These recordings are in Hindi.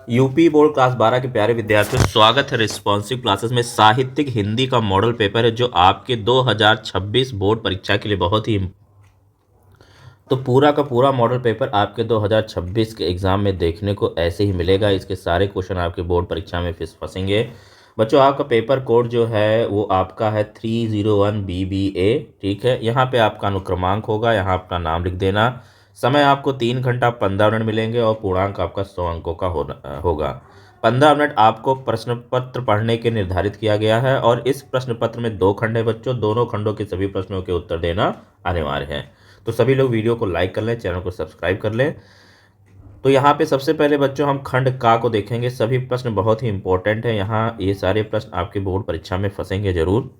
यूपी बोर्ड क्लास 12 के प्यारे विद्यार्थियों, स्वागत है रिस्पॉन्सिव क्लासेस में। साहित्यिक हिंदी का मॉडल पेपर है जो आपके 2026 बोर्ड परीक्षा के लिए बहुत ही तो पूरा का पूरा मॉडल पेपर आपके 2026 के एग्ज़ाम में देखने को ऐसे ही मिलेगा। इसके सारे क्वेश्चन आपके बोर्ड परीक्षा में फंसेंगे। बच्चों, आपका पेपर कोड जो है वो आपका है 301 BBA। ठीक है, यहाँ पे आपका अनुक्रमांक होगा, यहाँ अपना नाम लिख देना। समय आपको 3 घंटा 15 मिनट मिलेंगे और पूर्णांक आपका 100 अंकों का होगा। 15 मिनट आपको प्रश्न पत्र पढ़ने के निर्धारित किया गया है और इस प्रश्न पत्र में 2 खंड है बच्चों। दोनों खंडों के सभी प्रश्नों के उत्तर देना अनिवार्य है। तो सभी लोग वीडियो को लाइक कर लें, चैनल को सब्सक्राइब कर लें। तो यहाँ पे सबसे पहले बच्चों हम खंड का को देखेंगे। सभी प्रश्न बहुत ही इंपॉर्टेंट है, यहाँ ये सारे प्रश्न आपके बोर्ड परीक्षा में फंसेंगे जरूर।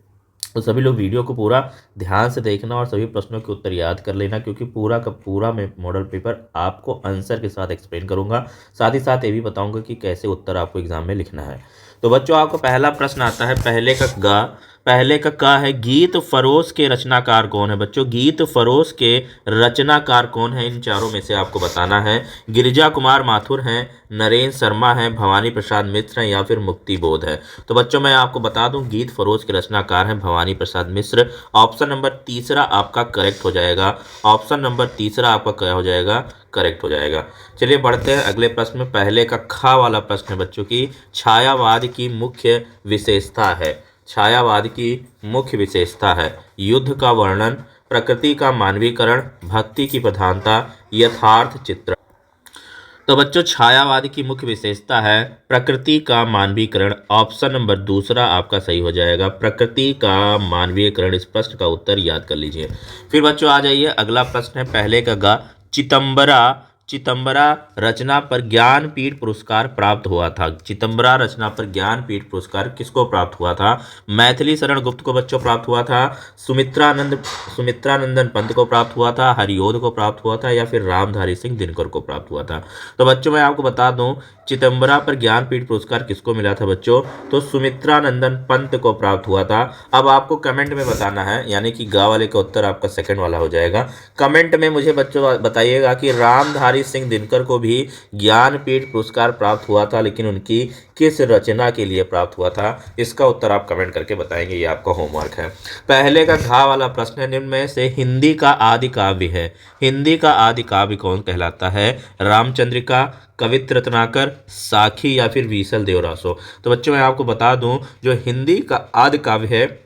तो सभी लोग वीडियो को पूरा ध्यान से देखना और सभी प्रश्नों के उत्तर याद कर लेना, क्योंकि पूरा का पूरा मैं मॉडल पेपर आपको आंसर के साथ एक्सप्लेन करूंगा। साथ ही साथ ये भी बताऊंगा कि कैसे उत्तर आपको एग्जाम में लिखना है। तो बच्चों, आपको पहला प्रश्न आता है पहले का है गीत फरोश के रचनाकार कौन है। बच्चों, गीत फरोश के रचनाकार कौन है, इन चारों में से आपको बताना है। गिरिजा कुमार माथुर हैं, नरेंद्र शर्मा हैं, भवानी प्रसाद मिश्र हैं या फिर मुक्ति बोध है। तो बच्चों, मैं आपको बता दूं, गीत फरोश के रचनाकार हैं भवानी प्रसाद मिश्र। ऑप्शन नंबर तीसरा आपका करेक्ट हो जाएगा। ऑप्शन नंबर तीसरा आपका क्या हो जाएगा, करेक्ट हो जाएगा। चलिए बढ़ते हैं अगले प्रश्न में। पहले का खा वाला प्रश्न है बच्चों की छायावाद की मुख्य विशेषता है। छायावाद की मुख्य विशेषता है युद्ध का वर्णन, प्रकृति का मानवीकरण, भक्ति की प्रधानता, यथार्थ चित्र। तो बच्चों, छायावाद की मुख्य विशेषता है प्रकृति का मानवीकरण। ऑप्शन नंबर दूसरा आपका सही हो जाएगा, प्रकृति का मानवीकरण। इस प्रश्न का उत्तर याद कर लीजिए। फिर बच्चों आ जाइए, अगला प्रश्न है पहले का गा चितंबरा चितंबरा रचना पर ज्ञानपीठ पुरस्कार प्राप्त हुआ था। चितंबरा रचना पर ज्ञानपीठ पुरस्कार किसको प्राप्त हुआ था? मैथिली शरण गुप्त को बच्चों प्राप्त हुआ था, सुमित्रानंदन पंत को प्राप्त हुआ था, हरिओध को प्राप्त हुआ था या फिर रामधारी सिंह दिनकर को प्राप्त हुआ था। तो बच्चों, मैं आपको बता दूं, चिदंबरा पर ज्ञानपीठ पुरस्कार किसको मिला था बच्चों? तो सुमित्रानंदन पंत को प्राप्त हुआ था। अब आपको कमेंट में बताना है, यानी कि गा वाले का उत्तर आपका सेकंड वाला हो जाएगा। कमेंट में मुझे बच्चों बताइएगा कि रामधारी सिंह दिनकर को भी ज्ञानपीठ पुरस्कार प्राप्त हुआ था, लेकिन उनकी किस रचना के लिए प्राप्त हुआ था? इसका उत्तर आप कमेंट करके बताएंगे, ये आपका होमवर्क है। पहले का घा वाला प्रश्न है, निम्न में से हिंदी का आदि काव्य है। हिंदी का आदि काव्य कौन कहलाता है? रामचंद्रिका, कवित्र रत्नाकर, साखी या फिर बीसल देवरासो। तो बच्चों, मैं आपको बता दूं, जो हिंदी का आदि काव्य है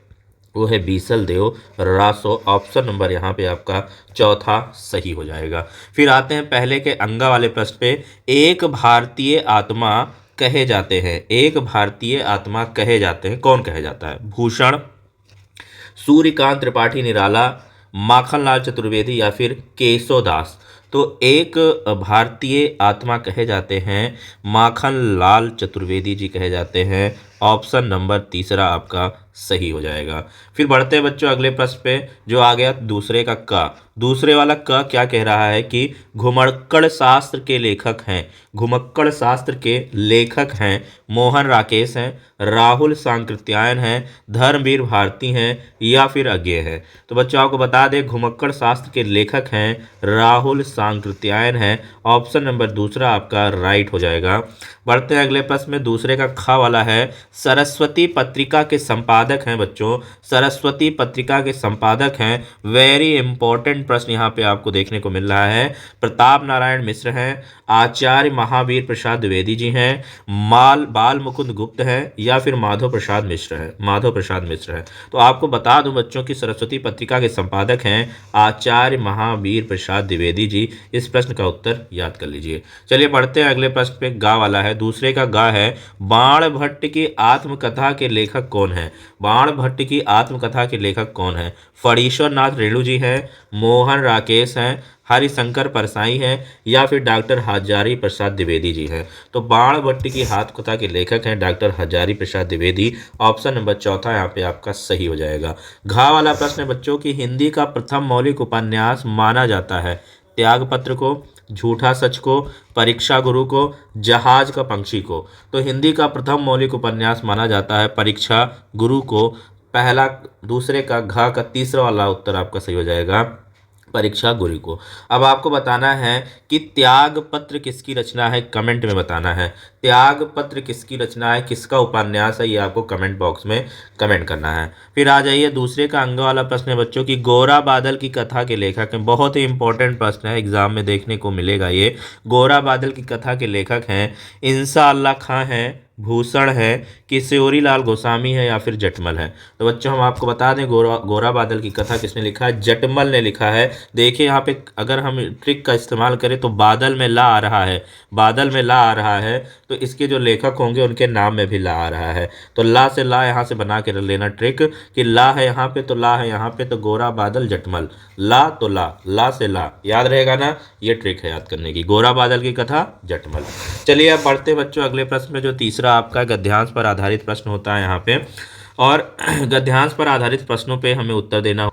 वो है बीसल देव रासो। ऑप्शन नंबर यहाँ पे आपका चौथा सही हो जाएगा। फिर आते हैं पहले के अंगा वाले प्रश्न पे। एक भारतीय आत्मा कहे जाते हैं, एक भारतीय आत्मा कहे जाते हैं, कौन कहे जाता है? भूषण, सूर्यकांत त्रिपाठी निराला, माखनलाल चतुर्वेदी या फिर केशवदास। तो एक भारतीय आत्मा कहे जाते हैं माखनलाल चतुर्वेदी जी कहे जाते हैं। ऑप्शन नंबर तीसरा आपका सही हो जाएगा। फिर बढ़ते हैं बच्चों अगले प्रश्न पे, जो आ गया दूसरे का क। दूसरे वाला क क्या कह रहा है कि घुमक्कड़ शास्त्र के लेखक हैं। घुमक्कड़ शास्त्र के लेखक हैं मोहन राकेश हैं, राहुल सांकृत्यायन हैं, धर्मवीर भारती हैं या फिर अज्ञे हैं। तो बच्चों, आपको बता दें, घुमक्कड़ शास्त्र के लेखक हैं राहुल सांकृत्यायन हैं। ऑप्शन नंबर दूसरा आपका राइट हो जाएगा। बढ़ते हैं अगले प्रश्न में। दूसरे का ख वाला है सरस्वती पत्रिका के संपादक हैं बच्चों। सरस्वती पत्रिका के संपादक हैं, वेरी इंपॉर्टेंट प्रश्न यहाँ पे आपको देखने को मिल रहा है। प्रताप नारायण मिश्र हैं, आचार्य महावीर प्रसाद द्विवेदी जी हैं, बाल मुकुंद गुप्त हैं या फिर माधव प्रसाद मिश्र है। माधव प्रसाद मिश्र है। तो आपको बता दूं बच्चों की सरस्वती पत्रिका के संपादक हैं आचार्य महावीर प्रसाद द्विवेदी जी। इस प्रश्न का उत्तर याद कर लीजिए। चलिए बढ़ते हैं अगले प्रश्न पे। गा वाला है, दूसरे का गा है बाण भट्ट की आत्मकथा के लेखक कौन है? बाण भट्ट की आत्मकथा के लेखक कौन है? फणीश्वर नाथ रेणु जी हैं, मोहन राकेश हैं, हरिशंकर परसाई हैं या फिर डॉक्टर हजारी प्रसाद द्विवेदी जी हैं। तो बाण भट्ट की आत्मकथा के लेखक हैं doctor Hazari Prasad Dwivedi. Option number चौथा यहाँ पे आपका सही हो जाएगा। घा वाला प्रश्न है बच्चों की हिंदी का प्रथम मौलिक उपन्यास माना जाता है त्यागपत्र को, झूठा सच को, परीक्षा गुरु को, जहाज का पंछी को। तो हिंदी का प्रथम मौलिक उपन्यास माना जाता है परीक्षा गुरु को। पहला दूसरे का घा का तीसरा वाला उत्तर आपका सही हो जाएगा। परीक्षा गुरु को। अब आपको बताना है कि त्याग पत्र किसकी रचना है, कमेंट में बताना है। त्याग पत्र किसकी रचना है, किसका उपन्यास है, ये आपको कमेंट बॉक्स में कमेंट करना है। फिर आ जाइए दूसरे का अंग वाला प्रश्न है बच्चों की गोरा बादल की कथा के लेखक हैं। बहुत ही इंपॉर्टेंट प्रश्न है, एग्जाम में देखने को मिलेगा ये। गोरा बादल की कथा के लेखक हैं इंसा अल्लाह खां है, भूषण है, किशोरी लाल गोस्वामी है या फिर जटमल है। तो बच्चों हम आपको बता दें गोरा बादल की कथा किसने लिखा है, जटमल ने लिखा है। देखिए यहाँ पे अगर हम ट्रिक का इस्तेमाल करें तो बादल में ला आ रहा है, बादल में ला आ रहा है, तो इसके जो लेखक होंगे उनके नाम में भी ला आ रहा है। तो ला से ला यहाँ से बना के रख लेना ट्रिक कि ला है यहाँ पे तो ला है यहाँ पे, तो गोरा बादल जटमल, ला तो ला से ला, याद रहेगा ना, ये ट्रिक है याद करने की। गोरा बादल की कथा जटमल। चलिए अब बढ़ते बच्चों अगले प्रश्न में, जो तीसरा आपका गद्यांश पर आधारित प्रश्न होता है यहाँ पे, और गद्यांश पर आधारित प्रश्नों पे हमें उत्तर देना हो।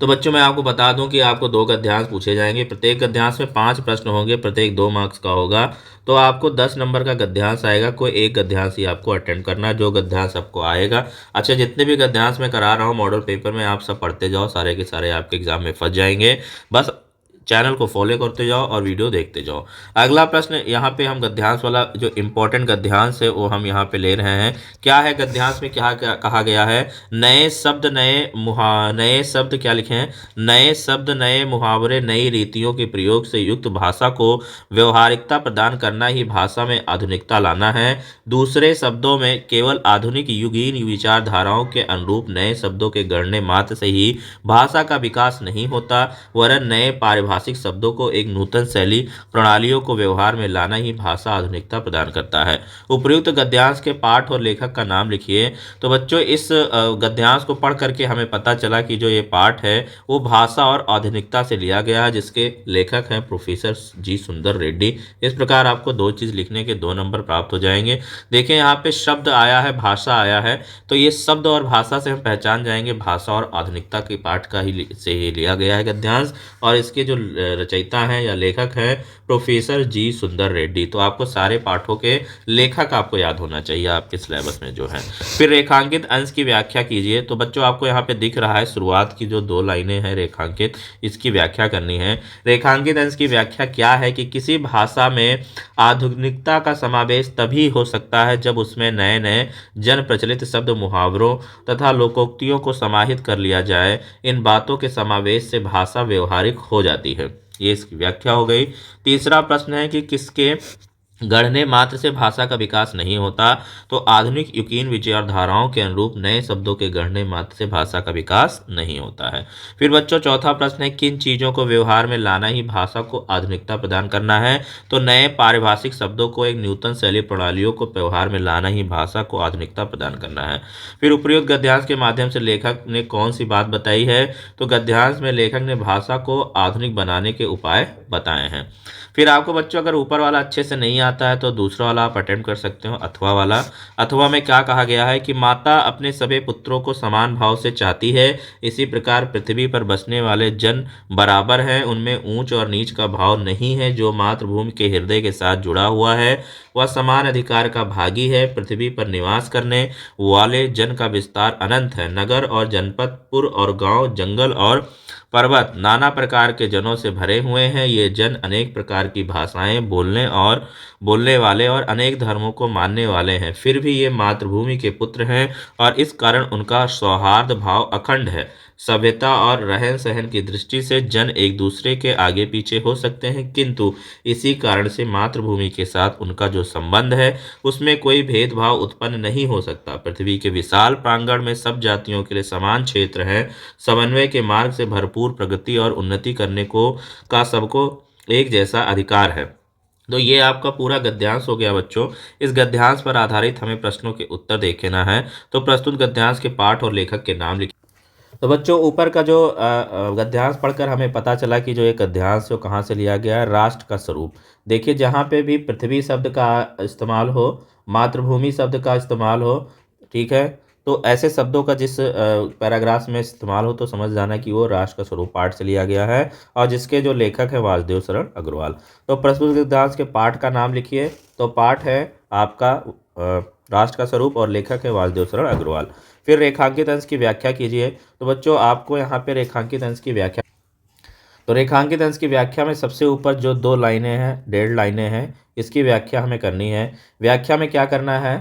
तो बच्चों मैं आपको बता दूं कि आपको 2 गद्यांश पूछे जाएंगे, प्रत्येक गद्यांश में 5 प्रश्न होंगे, प्रत्येक 2 मार्क्स का होगा। तो आपको 10 नंबर का गद्यांश आएगा, कोई एक गद्यांश ही आपको अटेंड करना है, जो गद्यांश आपको आएगा। अच्छा जितने भी गद्यांश मैं करा रहा हूँ मॉडल पेपर में, आप सब पढ़ते जाओ, सारे के सारे आपके एग्जाम में फंस जाएंगे। बस चैनल को फॉलो करते जाओ और वीडियो देखते जाओ। अगला प्रश्न यहाँ पे हम गद्यांश वाला जो इम्पोर्टेंट गद्यांश है वो हम यहाँ पे ले रहे हैं। क्या है गद्यांश में, क्या कहा गया है, नए शब्द नए शब्द क्या लिखे हैं, नए शब्द नए मुहावरे नई रीतियों के प्रयोग से युक्त भाषा को व्यवहारिकता प्रदान करना ही भाषा में आधुनिकता लाना है। दूसरे शब्दों में केवल आधुनिक युगीन विचारधाराओं के अनुरूप नए शब्दों के गढ़ने मात्र से ही भाषा का विकास नहीं होता, वरन नए पारिभाषिक शब्दों को एक नूतन शैली प्रणालियों को व्यवहार में लाना ही भाषा आधुनिकता प्रदान करता है। उपर्युक्त गद्यांश के पाठ और लेखक का नाम लिखिए। तो बच्चों इस गद्यांश को पढ़ करके हमें पता चला कि जो ये पाठ है वो भाषा और आधुनिकता से लिया गया है, जिसके लेखक हैं प्रोफेसर जी सुंदर रेड्डी। इस प्रकार आपको 2 चीज लिखने के 2 नंबर प्राप्त हो जाएंगे। देखिए यहाँ पे शब्द आया है, भाषा आया है, तो ये शब्द और भाषा से हम पहचान जाएंगे भाषा और आधुनिकता के पाठ का ही से ही लिया गया है गद्यांश, और इसके जो रचयिता हैं या लेखक हैं प्रोफेसर जी सुंदर रेड्डी। तो आपको सारे पाठों के लेखक आपको याद होना चाहिए आपके सिलेबस में जो है। फिर रेखांकित अंश की व्याख्या कीजिए। तो बच्चों आपको यहाँ पे दिख रहा है शुरुआत की जो 2 लाइनें हैं रेखांकित, इसकी व्याख्या करनी है। रेखांकित अंश की व्याख्या क्या है कि किसी भाषा में आधुनिकता का समावेश तभी हो सकता है जब उसमें नए नए जन प्रचलित शब्द मुहावरों तथा लोकोक्तियों को समाहित कर लिया जाए। इन बातों के समावेश से भाषा व्यवहारिक हो जाती है। ये इसकी व्याख्या हो गई। तीसरा प्रश्न है कि किसके गढ़ने मात्र से भाषा का विकास नहीं होता, तो आधुनिक युगीन विचारधाराओं के अनुरूप नए शब्दों के गढ़ने मात्र से भाषा का विकास नहीं होता है। फिर बच्चों चौथा प्रश्न है किन चीज़ों को व्यवहार में लाना ही भाषा को आधुनिकता प्रदान करना है, तो नए पारिभाषिक शब्दों को एक नूतन शैली प्रणालियों को व्यवहार में लाना ही भाषा को आधुनिकता प्रदान करना है। फिर उपयुक्त गद्यांश के माध्यम से लेखक ने कौन सी बात बताई है, तो गद्यांश में लेखक ने भाषा को आधुनिक बनाने के उपाय बताए हैं। फिर आपको बच्चों अगर ऊपर वाला अच्छे से नहीं आता है तो दूसरा वाला आप अटेम्प्ट कर सकते हो, अथवा वाला। अथवा में क्या कहा गया है कि माता अपने सभी पुत्रों को समान भाव से चाहती है, इसी प्रकार पृथ्वी पर बसने वाले जन बराबर हैं, उनमें ऊंच और नीच का भाव नहीं है। जो मातृभूमि के हृदय के साथ जुड़ा हुआ है वह समान अधिकार का भागी है। पृथ्वी पर निवास करने वाले जन का विस्तार अनंत है। नगर और जनपद, पुर और गांव, जंगल और पर्वत नाना प्रकार के जनों से भरे हुए हैं। ये जन अनेक प्रकार की भाषाएं बोलने वाले और अनेक धर्मों को मानने वाले हैं, फिर भी ये मातृभूमि के पुत्र हैं और इस कारण उनका सौहार्द भाव अखंड है। सभ्यता और रहन सहन की दृष्टि से जन एक दूसरे के आगे पीछे हो सकते हैं, किंतु इसी कारण से मातृभूमि के साथ उनका जो संबंध है उसमें कोई भेदभाव उत्पन्न नहीं हो सकता। पृथ्वी के विशाल प्रांगण में सब जातियों के लिए समान क्षेत्र है। समन्वय के मार्ग से भरपूर प्रगति और उन्नति करने का सबको एक जैसा अधिकार है। तो ये आपका पूरा गद्यांश हो गया बच्चों। इस गद्यांश पर आधारित हमें प्रश्नों के उत्तर देखना है। तो प्रस्तुत गद्यांश के पाठ और लेखक के नाम लिखिए। तो बच्चों ऊपर का जो गद्यांश पढ़कर हमें पता चला कि जो ये गद्यांश जो कहाँ से लिया गया है, राष्ट्र का स्वरूप। देखिए जहाँ पे भी पृथ्वी शब्द का इस्तेमाल हो, मातृभूमि शब्द का इस्तेमाल हो, ठीक है, तो ऐसे शब्दों का जिस पैराग्राफ में इस्तेमाल हो तो समझ जाना कि वो राष्ट्र का स्वरूप पाठ से लिया गया है, और जिसके जो लेखक है वासुदेव शरण अग्रवाल। तो प्रस्तुत गद्यांश के पाठ का नाम लिखिए। तो पाठ है आपका राष्ट्र का स्वरूप और लेखक है वासुदेव शरण अग्रवाल। फिर रेखांकित अंश की व्याख्या कीजिए। तो बच्चों आपको यहाँ पे रेखांकित अंश की व्याख्या तो रेखांकित अंश की व्याख्या में सबसे ऊपर जो 2 लाइनें हैं, 1.5 लाइनें हैं, इसकी व्याख्या हमें करनी है। व्याख्या में क्या करना है?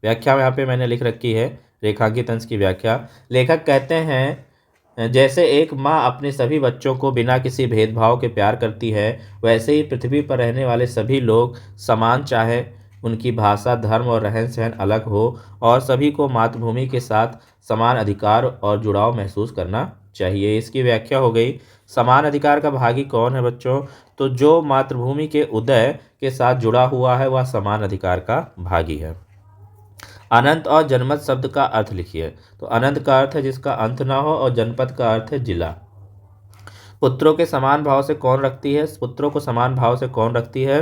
व्याख्या में यहाँ पे मैंने लिख रखी है रेखांकित अंश की व्याख्या। लेखक कहते हैं जैसे एक माँ अपने सभी बच्चों को बिना किसी भेदभाव के प्यार करती है, वैसे ही पृथ्वी पर रहने वाले सभी लोग समान, चाहे उनकी भाषा, धर्म और रहन सहन अलग हो, और सभी को मातृभूमि के साथ समान अधिकार और जुड़ाव महसूस करना चाहिए। इसकी व्याख्या हो गई। समान अधिकार का भागी कौन है बच्चों? तो जो मातृभूमि के उदय के साथ जुड़ा हुआ है वह समान अधिकार का भागी है। अनंत और जनपद शब्द का अर्थ लिखिए। तो अनंत का अर्थ है जिसका अंत ना हो, और जनपद का अर्थ है जिला। पुत्रों के समान भाव से कौन रखती है? पुत्रों को समान भाव से कौन रखती है?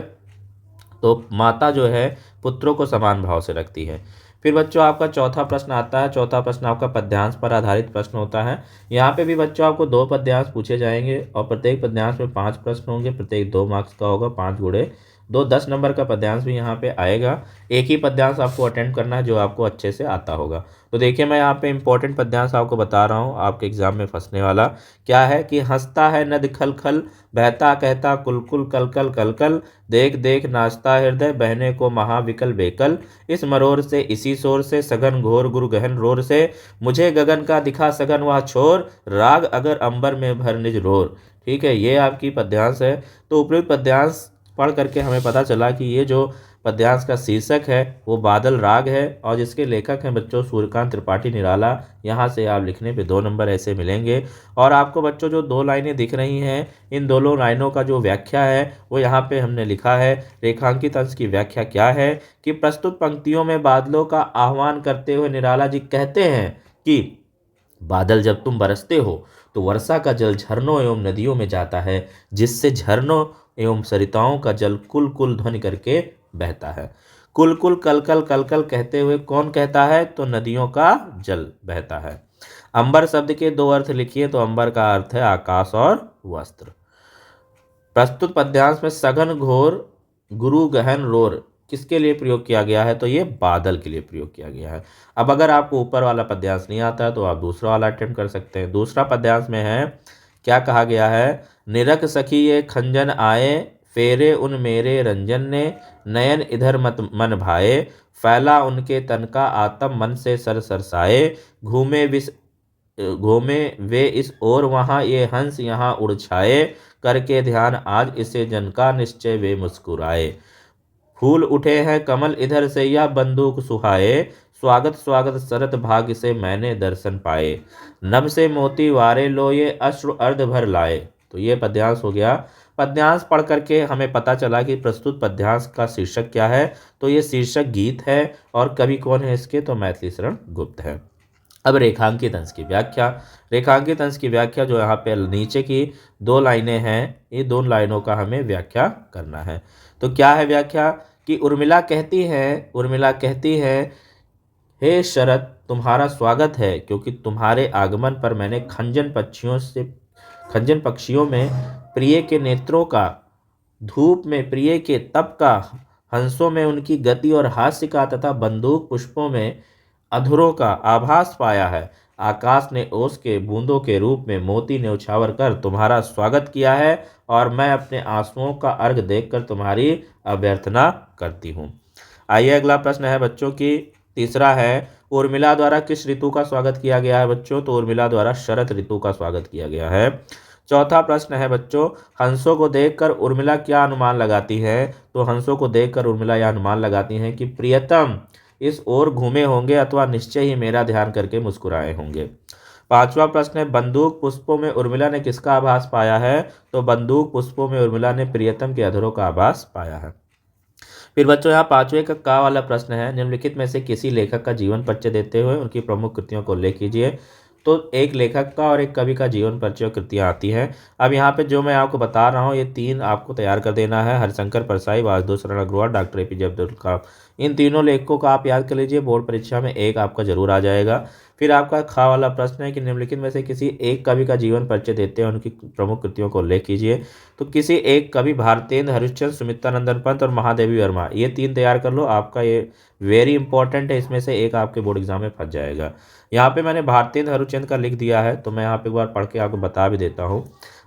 तो माता जो है पुत्रों को समान भाव से रखती है। फिर बच्चों आपका चौथा प्रश्न आता है। चौथा प्रश्न आपका पद्यांश पर आधारित प्रश्न होता है। यहाँ पे भी बच्चों आपको 2 पद्यांश पूछे जाएंगे, और प्रत्येक पद्यांश में 5 प्रश्न होंगे। प्रत्येक 2 मार्क्स का होगा, 5 गुणे 2, 10 नंबर का पद्यांश भी यहाँ पे आएगा। एक ही पद्यांश आपको अटेंड करना है जो आपको अच्छे से आता होगा। तो देखिए मैं यहाँ पे इंपॉर्टेंट पद्यांश आपको बता रहा हूँ, आपके एग्जाम में फंसने वाला क्या है कि हंसता है नद खल खल, बहता कहता कुलकुल कलकल कलकल, देख देख नाचता हृदय, बहने को महाविकल बेकल, इस मरोर से इसी शोर से, सघन घोर गुरु गहन रोर से, मुझे गगन का दिखा सघन वह छोर, राग अगर अंबर में भर निज रोर। ठीक है, ये आपकी पद्यांश है। तो उपयुक्त पद्यांश पढ़ करके हमें पता चला कि ये जो पद्यांश का शीर्षक है वो बादल राग है, और जिसके लेखक हैं बच्चों सूर्यकांत त्रिपाठी निराला। यहाँ से आप लिखने पे 2 नंबर ऐसे मिलेंगे। और आपको बच्चों जो 2 लाइनें दिख रही हैं, इन दोनों लाइनों का जो व्याख्या है वो यहाँ पे हमने लिखा है। रेखांकित अंश की व्याख्या क्या है कि प्रस्तुत पंक्तियों में बादलों का आह्वान करते हुए निराला जी कहते हैं कि बादल जब तुम बरसते हो तो वर्षा का जल झरनों एवं नदियों में जाता है, जिससे झरनों एवं सरिताओं का जल कुल कुल ध्वनि करके बहता है। कुल कुल कलकल कलकल कहते हुए कौन कहता है? तो नदियों का जल बहता है। अंबर शब्द के 2 अर्थ लिखिए। तो अंबर का अर्थ है आकाश और वस्त्र। प्रस्तुत पद्यांश में सघन घोर गुरु गहन रोर किसके लिए प्रयोग किया गया है? तो ये बादल के लिए प्रयोग किया गया है। अब अगर आपको ऊपर वाला पद्यांश नहीं आता है तो आप दूसरा वाला अटेम्प्ट कर सकते हैं। दूसरा पद्यांश में है, क्या कहा गया है? निरख सखी ये खंजन आए, फेरे उन मेरे रंजन ने, नयन इधर मत मन भाए, फैला उनके तन का आत्म मन से सर सरसाए, घूमे वे इस ओर वहाँ, ये हंस यहाँ उड़ छाए, करके ध्यान आज इसे जन का निश्चय वे मुस्कुराए। फूल उठे हैं कमल इधर से या बंदूक सुहाए, स्वागत स्वागत शरत भाग्य से मैंने दर्शन पाए, नभ से मोती वारे लो ये अश्रु अर्ध भर लाए। तो ये पद्यांश हो गया। पद्यांश पढ़ करके हमें पता चला कि प्रस्तुत पद्यांश का शीर्षक क्या है। तो ये शीर्षक गीत है, और कवि कौन है इसके? तो मैथिली शरण गुप्त है। अब रेखांकित अंश की व्याख्या। रेखांकित अंश की व्याख्या जो यहाँ पे नीचे की 2 लाइनें हैं, ये 2 लाइनों का हमें व्याख्या करना है। तो क्या है व्याख्या कि उर्मिला कहती है हे शरद तुम्हारा स्वागत है, क्योंकि तुम्हारे आगमन पर मैंने खंजन पक्षियों में प्रिय के नेत्रों का, धूप में प्रिय के तप का, हंसों में उनकी गति और हास्य का, तथा बंदूक पुष्पों में अधरों का आभास पाया है। आकाश ने ओस के बूंदों के रूप में मोती न्यौछावर कर तुम्हारा स्वागत किया है, और मैं अपने आंसुओं का अर्घ देकर तुम्हारी अभ्यर्थना करती हूँ। आइए अगला प्रश्न है बच्चों की तीसरा है, उर्मिला द्वारा किस ऋतु का स्वागत किया गया है बच्चों? तो उर्मिला द्वारा शरद ऋतु का स्वागत किया गया है। चौथा प्रश्न है बच्चों, हंसों को देखकर उर्मिला क्या अनुमान लगाती है? तो हंसों को देखकर उर्मिला यह अनुमान लगाती हैं कि प्रियतम इस ओर घूमे होंगे, अथवा निश्चय ही मेरा ध्यान करके मुस्कुराए होंगे। पांचवा प्रश्न है, बंदूक पुष्पों में उर्मिला ने किसका आभास पाया है? तो बंदूक पुष्पों में उर्मिला ने प्रियतम के अधरों का आभास पाया है। फिर बच्चों यहाँ 5वें का वाला प्रश्न है, निम्नलिखित में से किसी लेखक का जीवन परिचय देते हुए उनकी प्रमुख कृतियों को उल्लेख कीजिए। तो एक लेखक का और एक कवि का जीवन परिचय कृतियाँ आती हैं। अब यहाँ पे जो मैं आपको बता रहा हूँ ये 3 आपको तैयार कर देना है। हरिशंकर परसाई, वासुदेव शरण अग्रवाल, डॉक्टर APJ अब्दुल कलाम, इन तीनों लेखकों का आप याद कर लीजिए। बोर्ड परीक्षा में 1 आपका जरूर आ जाएगा। फिर आपका खा वाला प्रश्न है कि निम्नलिखित में से किसी एक कवि का जीवन परिचय देते हैं उनकी प्रमुख कृतियों को उल्लेख कीजिए। तो किसी एक कवि, भारतेंद्र हरिश्चंद्र, सुमित्रानंदन पंत और महादेवी वर्मा, ये 3 तैयार कर लो। आपका ये वेरी इंपॉर्टेंट है, इसमें से एक आपके बोर्ड एग्जाम में फंस जाएगा। यहाँ पे मैंने भारतेंद्र हरिश्चंद्र का लिख दिया है, तो मैं यहाँ पे एक बार पढ़ के आपको बता भी देता हूँ।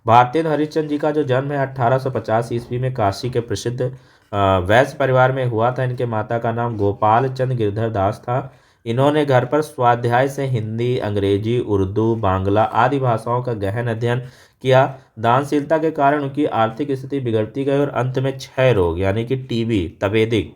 भारतेंदु हरिश्चंद्र जी का जो जन्म है 1850 ईस्वी में काशी के प्रसिद्ध वैश्य परिवार में हुआ था। इनके माता का नाम गोपाल चंद गिरधर दास था। इन्होंने घर पर स्वाध्याय से हिंदी, अंग्रेजी, उर्दू, बांग्ला आदि भाषाओं का गहन अध्ययन किया। दानशीलता के कारण उनकी आर्थिक स्थिति बिगड़ती गई और अंत में क्षय रोग यानी कि टीबी तपेदिक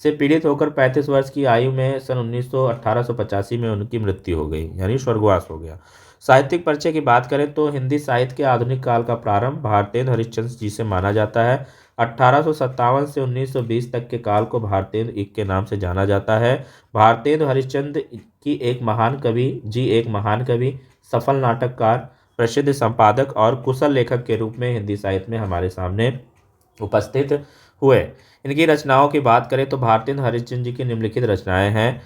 से पीड़ित होकर 35 वर्ष की आयु में सन 1885 में उनकी मृत्यु हो गई यानी स्वर्गवास हो गया। साहित्यिक परिचय की बात करें तो हिंदी साहित्य के आधुनिक काल का प्रारंभ भारतेंदु हरिश्चंद्र जी से माना जाता है। 1857 से 1920 तक के काल को भारतेंदु इक के नाम से जाना जाता है। भारतेंदु हरिश्चंद्र एक महान कवि, सफल नाटककार, प्रसिद्ध संपादक और कुशल लेखक के रूप में हिंदी साहित्य में हमारे सामने उपस्थित हुए। इनकी रचनाओं की बात करें तो भारतेंदु हरिश्चंद्र जी की निम्नलिखित रचनाएं हैं।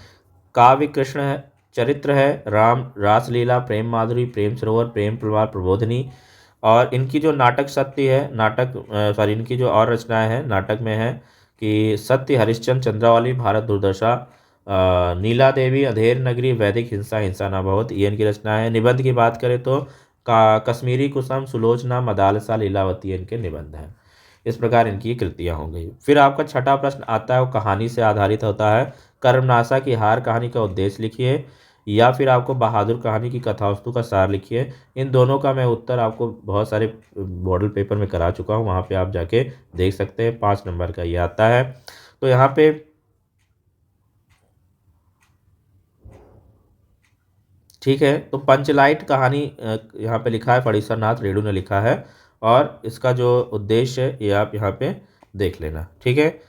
काव्य कृष्ण है, चरित्र है, राम रासलीला, प्रेम माधुरी, प्रेम सरोवर, प्रेम प्रवाह, प्रबोधिनी। और इनकी जो नाटक सत्य है इनकी जो और रचनाएं हैं नाटक में है कि सत्य, हरिश्चंद्र, चंद्रावली, भारत दुर्दशा, नीला देवी, अधेर नगरी, वैदिक हिंसा, हिंसा न बहुत, ये इनकी रचना है। निबंध की बात करें तो कश्मीरी कुसुम, सुलोचना, मदालसा, लीलावती इनके निबंध हैं। इस प्रकार इनकी कृतियां हो गई। फिर आपका छठा प्रश्न आता है, वो कहानी से आधारित होता है। कर्मनाशा की हार कहानी का उद्देश्य लिखिए, या फिर आपको बहादुर कहानी की कथावस्तु का सार लिखिए। इन दोनों का मैं उत्तर आपको बहुत सारे मॉडल पेपर में करा चुका हूँ, वहाँ पे आप जाके देख सकते हैं। 5 नंबर का ये आता है। तो यहाँ पे ठीक है, तो पंचलाइट कहानी यहाँ पे लिखा है, फणीसरनाथ रेणु ने लिखा है, और इसका जो उद्देश्य है ये आप यहाँ पे देख लेना। ठीक है,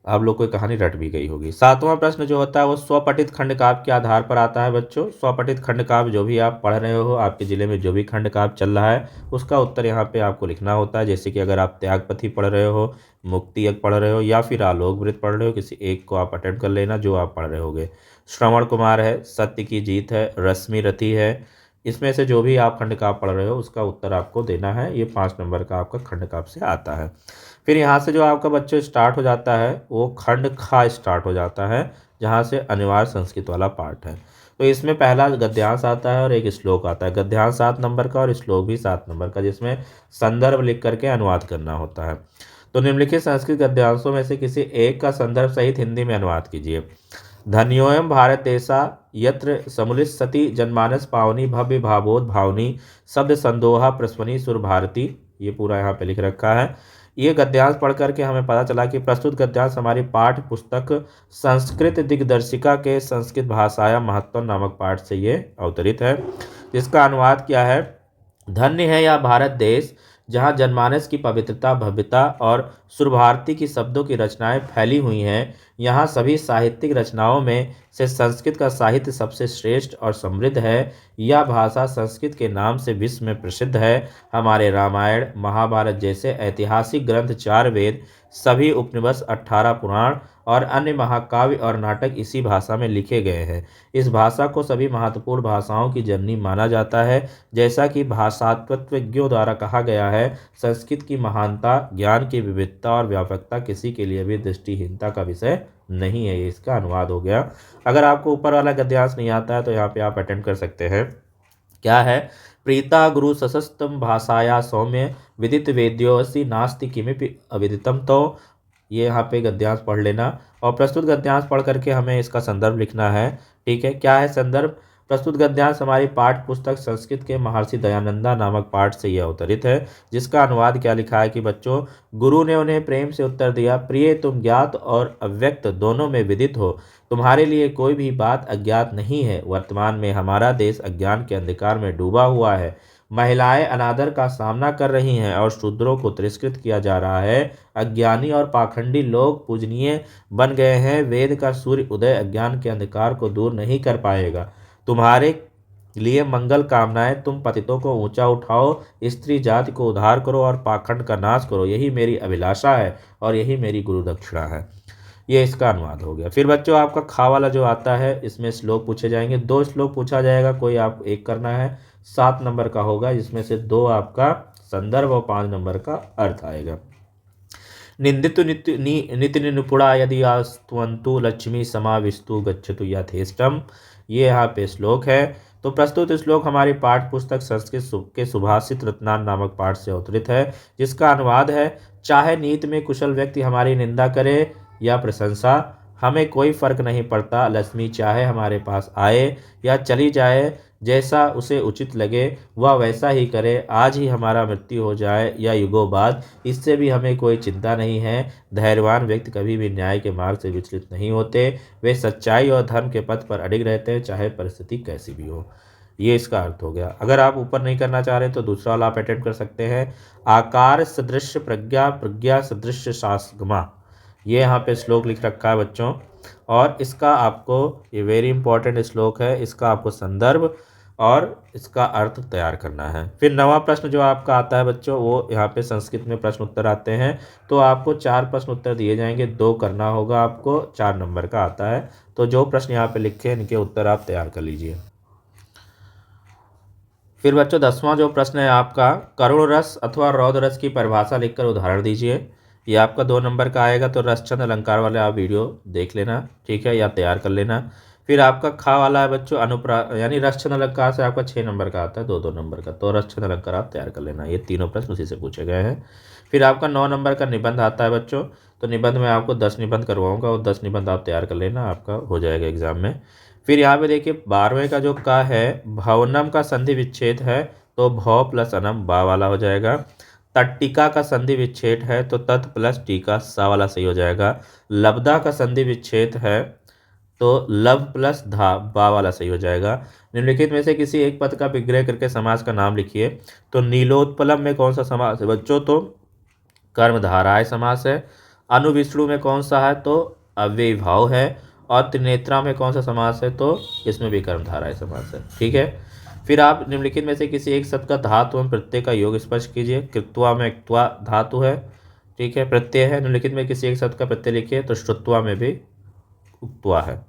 आप लोग को कहानी रट भी गई होगी। 7वां प्रश्न जो होता है वो स्वपठित खंड काव्य के आधार पर आता है बच्चों। स्वपठित खंड काव्य जो भी आप पढ़ रहे हो, आपके जिले में जो भी खंड काव्य चल रहा है उसका उत्तर यहाँ पे आपको लिखना होता है। जैसे कि अगर आप त्यागपति पढ़ रहे हो, मुक्ति एक पढ़ रहे हो, या फिर आलोक वृत्त पढ़ रहे हो, किसी एक को आप अटेम्प्ट कर लेना जो आप पढ़ रहे होगे। श्रवण कुमार है, सत्य की जीत है, रश्मि रथी है। इसमें से जो भी आप खंड काव्य पढ़ रहे हो उसका उत्तर आपको देना है। ये 5 नंबर का आपका खंड काव्य से आता है। फिर यहाँ से जो आपका बच्चों स्टार्ट हो जाता है वो खंड खा स्टार्ट हो जाता है, जहाँ से अनिवार्य संस्कृत वाला पार्ट है। तो इसमें पहला गद्यांश आता है और एक श्लोक आता है। गद्यांश 7 नंबर का और श्लोक भी 7 नंबर का, जिसमें संदर्भ लिख करके अनुवाद करना होता है। तो निम्नलिखित संस्कृत गद्यांशों में से किसी एक का संदर्भ सहित हिंदी में अनुवाद कीजिए। धन्योयम भारत देशा यत्र समुलित सती जनमानस पावनी भव्य भावोद भावनी शब्द संदोहा प्रस्वनी सुर भारती। ये पूरा यहाँ पे लिख रखा है। ये गद्यांश पढ़ करके हमें पता चला कि प्रस्तुत गद्यांश हमारी पाठ्य पुस्तक संस्कृत दिग्दर्शिका के संस्कृत भाषाया महत्व नामक पाठ से ये अवतरित है। जिसका अनुवाद क्या है, धन्य है यह भारत देश जहाँ जनमानस की पवित्रता, भव्यता और सुरभारती की शब्दों की रचनाएं फैली हुई हैं। यहाँ सभी साहित्यिक रचनाओं में से संस्कृत का साहित्य सबसे श्रेष्ठ और समृद्ध है। यह भाषा संस्कृत के नाम से विश्व में प्रसिद्ध है। हमारे रामायण, महाभारत जैसे ऐतिहासिक ग्रंथ, 4 वेद, सभी उपनिषद, 18 पुराण और अन्य महाकाव्य और नाटक इसी भाषा में लिखे गए हैं। इस भाषा को सभी महत्वपूर्ण भाषाओं की जननी माना जाता है। जैसा कि भाषातत्वज्ञों द्वारा कहा गया है, संस्कृत की महानता, ज्ञान की विविधता और व्यापकता किसी के लिए भी दृष्टिहीनता का विषय नहीं है। ये इसका अनुवाद हो गया। अगर आपको ऊपर वाला गद्यांश नहीं आता है तो यहाँ पे आप अटेंड कर सकते हैं। क्या है, प्रीता गुरु सशस्तम भाषाया सौम्य विदित वेद्योसी नास्ति किमिपि अविदितम। तो ये यहाँ पे गद्यांश पढ़ लेना, और प्रस्तुत गद्यांश पढ़ करके हमें इसका संदर्भ लिखना है। ठीक है, क्या है संदर्भ, प्रस्तुत गद्यांश हमारी पाठ्य पुस्तक संस्कृत के महर्षि दयानंदा नामक पाठ से यह अवतरित है। जिसका अनुवाद क्या लिखा है कि बच्चों, गुरु ने उन्हें प्रेम से उत्तर दिया, प्रिय तुम ज्ञात और अव्यक्त दोनों में विदित हो, तुम्हारे लिए कोई भी बात अज्ञात नहीं है। वर्तमान में हमारा देश अज्ञान के अंधकार में डूबा हुआ है। महिलाएं अनादर का सामना कर रही हैं और शूद्रों को तिरस्कृत किया जा रहा है। अज्ञानी और पाखंडी लोग पूजनीय बन गए हैं। वेद का सूर्य उदय अज्ञान के अंधकार को दूर नहीं कर पाएगा। तुम्हारे लिए मंगल कामनाएं, तुम पतितों को ऊंचा उठाओ, स्त्री जाति को उद्धार करो और पाखंड का नाश करो, यही मेरी अभिलाषा है और यही मेरी गुरु दक्षिणा है। ये इसका अनुवाद हो गया। फिर बच्चों आपका खा वाला जो आता है, इसमें श्लोक पूछे जाएंगे। 2 श्लोक पूछा जाएगा, कोई आप एक करना है। 7 नंबर का होगा, जिसमें से 2 आपका संदर्भ और 5 नंबर का अर्थ आएगा। निंदितु नित्य निपुणा यदि आस्तुवन्तु लक्ष्मी समाविस्तु गच्छतु यथेष्टम। ये यहाँ पे श्लोक है। तो प्रस्तुत श्लोक हमारी पाठ्य पुस्तक संस्कृत के सुभाषित रत्नान नामक पाठ से अवतरित है, जिसका अनुवाद है, चाहे नीति में कुशल व्यक्ति हमारी निंदा करे या प्रशंसा, हमें कोई फर्क नहीं पड़ता। लक्ष्मी चाहे हमारे पास आए या चली जाए, जैसा उसे उचित लगे वह वैसा ही करे। आज ही हमारा मृत्यु हो जाए या युगों बाद, इससे भी हमें कोई चिंता नहीं है। धैर्यवान व्यक्ति कभी भी न्याय के मार्ग से विचलित नहीं होते, वे सच्चाई और धर्म के पथ पर अडिग रहते हैं, चाहे परिस्थिति कैसी भी हो। ये इसका अर्थ हो गया। अगर आप ऊपर नहीं करना चाह रहे तो दूसरा वाला आप अटेम्प्ट कर सकते हैं। आकार सदृश प्रज्ञा, प्रज्ञा सदृश शास्त्रमा, ये यहाँ पे श्लोक लिख रखा है बच्चों, और इसका आपको, ये वेरी इंपॉर्टेंट श्लोक है, इसका आपको संदर्भ और इसका अर्थ तैयार करना है। फिर नवा प्रश्न जो आपका आता है बच्चों, वो यहाँ पे संस्कृत में प्रश्न उत्तर आते हैं। तो आपको 4 प्रश्न उत्तर दिए जाएंगे, 2 करना होगा आपको, 4 नंबर का आता है। तो जो प्रश्न यहाँ पे लिखे हैं इनके उत्तर आप तैयार कर लीजिए। फिर बच्चों 10वां जो प्रश्न है आपका, करुण रस अथवा रौद्र रस की परिभाषा लिखकर उदाहरण दीजिए। ये आपका 2 नंबर का आएगा, तो रसचंद अलंकार वाले आप वीडियो देख लेना, ठीक है, या तैयार कर लेना। फिर आपका खा वाला है बच्चों, यानी रसचंद अलंकार से आपका 6 नंबर का आता है, 2-2 नंबर का, तो रसचंद अलंकार आप तैयार कर लेना। ये तीनों प्रश्न उसी से पूछे गए हैं। फिर आपका 9 नंबर का निबंध आता है बच्चों, तो निबंध में आपको 10 निबंध करवाऊंगा, और 10 निबंध आप तैयार कर लेना, आपका हो जाएगा एग्जाम में। फिर यहाँ पे देखिए 12वें का जो का है, भवनम का संधि विच्छेद है, तो भव प्लस अनम बा वाला हो जाएगा। तट्टिका का संधि विच्छेद है, तो तत् प्लस टीका सा वाला सही हो जाएगा। लब्धा का संधि विच्छेद है, तो लब प्लस धा बा वाला सही हो जाएगा। निम्नलिखित में से किसी एक पद का विग्रह करके समास का नाम लिखिए। तो नीलोत्पलम में कौन सा समास है बच्चों, तो कर्मधाराय समास है। अनुविष्णु में कौन सा है, तो अव्ययीभाव है। और त्रिनेत्रा में कौन सा समास है, तो इसमें भी कर्मधाराय समास है, ठीक है। फिर आप निम्नलिखित में से किसी एक शब्द का धातु एवं प्रत्यय का योग स्पष्ट कीजिए। कृत्वा में क्त्वा धातु है, ठीक है, प्रत्यय है। निम्नलिखित में किसी एक शब्द का प्रत्यय लिखिए, तो श्रुत्वा में भी उक्त्वा है।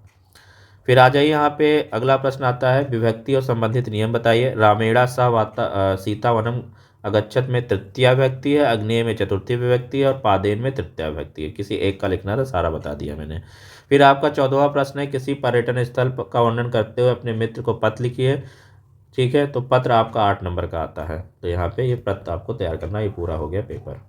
फिर आ जाइए यहाँ पे अगला प्रश्न आता है, विभक्ति और संबंधित नियम बताइए। रामेणा सह सीता वनम अगच्छत में तृतीया विभक्ति है, अग्नेय में चतुर्थी विभक्ति है, और पादेन में तृतीया विभक्ति है। किसी एक का लिखना था, सारा बता दिया मैंने। फिर आपका 14वां प्रश्न है, किसी पर्यटन स्थल का वर्णन करते हुए अपने मित्र को पत्र लिखिए, ठीक है। तो पत्र आपका 8 नंबर का आता है, तो यहाँ पे ये पत्र आपको तैयार करना, ये पूरा हो गया पेपर।